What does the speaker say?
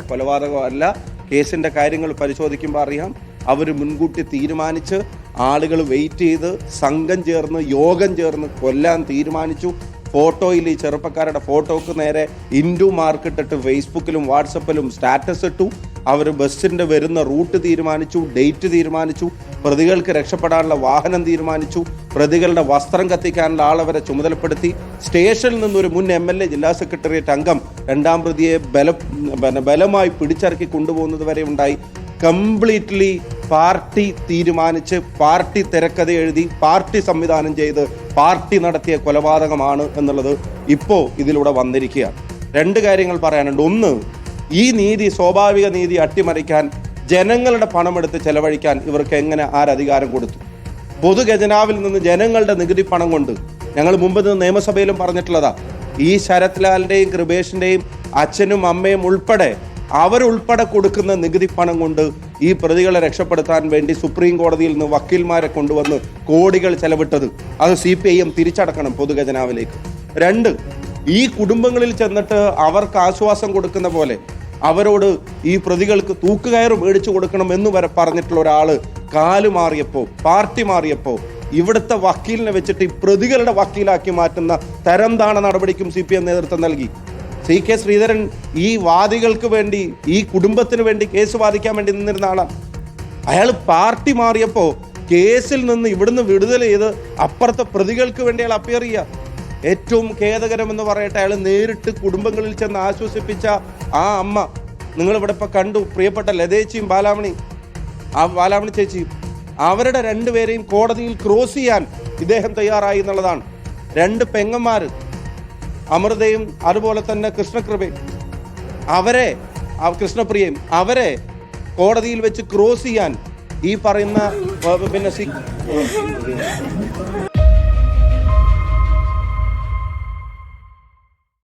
കൊലപാതകമല്ല. കേസിന്റെ കാര്യങ്ങൾ പരിശോധിക്കുമ്പോൾ അറിയാം, അവർ മുൻകൂട്ടി തീരുമാനിച്ച് ആളുകൾ വെയിറ്റ് ചെയ്ത് സംഘം ചേർന്ന് യോഗം ചേർന്ന് കൊല്ലാൻ തീരുമാനിച്ചു. ഫോട്ടോയിൽ ഈ ചെറുപ്പക്കാരുടെ ഫോട്ടോക്ക് നേരെ ഇൻഡു മാർക്കിട്ടിട്ട് ഫേസ്ബുക്കിലും വാട്സപ്പിലും സ്റ്റാറ്റസ് ഇട്ടു. അവർ ബസ്സിൻ്റെ വരുന്ന റൂട്ട് തീരുമാനിച്ചു, ഡേറ്റ് തീരുമാനിച്ചു, പ്രതികൾക്ക് രക്ഷപ്പെടാനുള്ള വാഹനം തീരുമാനിച്ചു, പ്രതികളുടെ വസ്ത്രം കത്തിക്കാനുള്ള ആളവരെ ചുമതലപ്പെടുത്തി. സ്റ്റേഷനിൽ നിന്നൊരു മുൻ MLA ജില്ലാ സെക്രട്ടേറിയറ്റ് അംഗം രണ്ടാം പ്രതിയെ ബലമായി പിടിച്ചിറക്കി കൊണ്ടുപോകുന്നത് വരെ ഉണ്ടായി. കംപ്ലീറ്റ്ലി പാർട്ടി തീരുമാനിച്ച്, പാർട്ടി തിരക്കഥ എഴുതി, പാർട്ടി സംവിധാനം ചെയ്ത്, പാർട്ടി നടത്തിയ കൊലപാതകമാണ് എന്നുള്ളത് ഇപ്പോൾ ഇതിലൂടെ വന്നിരിക്കുകയാണ്. രണ്ട് കാര്യങ്ങൾ പറയാനുണ്ട്. ഒന്ന്, ഈ നീതി, സ്വാഭാവിക നീതി അട്ടിമറിക്കാൻ ജനങ്ങളുടെ പണമെടുത്ത് ചെലവഴിക്കാൻ ഇവർക്ക് എങ്ങനെ ആരധികാരം കൊടുത്തു? പൊതുഖജനാവിൽ നിന്ന് ജനങ്ങളുടെ നികുതി പണം കൊണ്ട്, ഞങ്ങൾ മുമ്പ് നിയമസഭയിലും പറഞ്ഞിട്ടുള്ളതാ, ഈ ശരത് ലാലിൻ്റെയും കൃപേഷിൻ്റെയും അച്ഛനും അമ്മയും ഉൾപ്പെടെ അവരുൾപ്പെടെ കൊടുക്കുന്ന നികുതി പണം കൊണ്ട് ഈ പ്രതികളെ രക്ഷപ്പെടുത്താൻ വേണ്ടി സുപ്രീം കോടതിയിൽ നിന്ന് വക്കീൽമാരെ കൊണ്ടുവന്ന് കോടികൾ ചെലവിട്ടത് അത് CPIM തിരിച്ചടക്കണം പൊതുഖജനാവിലേക്ക്. രണ്ട്, ഈ കുടുംബങ്ങളിൽ ചെന്നിട്ട് അവർക്ക് ആശ്വാസം കൊടുക്കുന്ന പോലെ അവരോട് ഈ പ്രതികൾക്ക് തൂക്കുകയറ് മേടിച്ചു കൊടുക്കണം എന്ന് വരെ പറഞ്ഞിട്ടുള്ള ഒരാൾ കാല് മാറിയപ്പോൾ, പാർട്ടി മാറിയപ്പോൾ ഇവിടുത്തെ വക്കീലിനെ വെച്ചിട്ട് ഈ പ്രതികളുടെ വക്കീലാക്കി മാറ്റുന്ന തരം താണ നടപടിക്കും CPM നേതൃത്വം നൽകി. CK ശ്രീധരൻ ഈ വാദികൾക്ക് വേണ്ടി, ഈ കുടുംബത്തിന് വേണ്ടി കേസ് വാദിക്കാൻ വേണ്ടി നിന്നിരുന്ന ആളാണ്. അയാൾ പാർട്ടി മാറിയപ്പോൾ കേസിൽ നിന്ന് ഇവിടുന്ന് വിടുതൽ ചെയ്ത് അപ്പുറത്തെ പ്രതികൾക്ക് വേണ്ടി അയാൾ അപ്പിയർ ചെയ്യുക. ഏറ്റവും ഖേദകരമെന്ന് പറയട്ടെ, അയാൾ നേരിട്ട് കുടുംബങ്ങളിൽ ചെന്ന് ആശ്വസിപ്പിച്ച ആ അമ്മ നിങ്ങളിവിടെ ഇപ്പോൾ കണ്ടു, പ്രിയപ്പെട്ട ലതേച്ചിയും ബാലാമണി ചേച്ചിയും, അവരുടെ രണ്ടുപേരെയും കോടതിയിൽ ക്രോസ് ചെയ്യാൻ ഇദ്ദേഹം തയ്യാറായി എന്നുള്ളതാണ്. രണ്ട് പെങ്ങന്മാർ, അമൃതയും അതുപോലെ തന്നെ കൃഷ്ണപ്രിയയും, അവരെ കോടതിയിൽ വെച്ച് ക്രോസ് ചെയ്യാൻ ഈ പറയുന്ന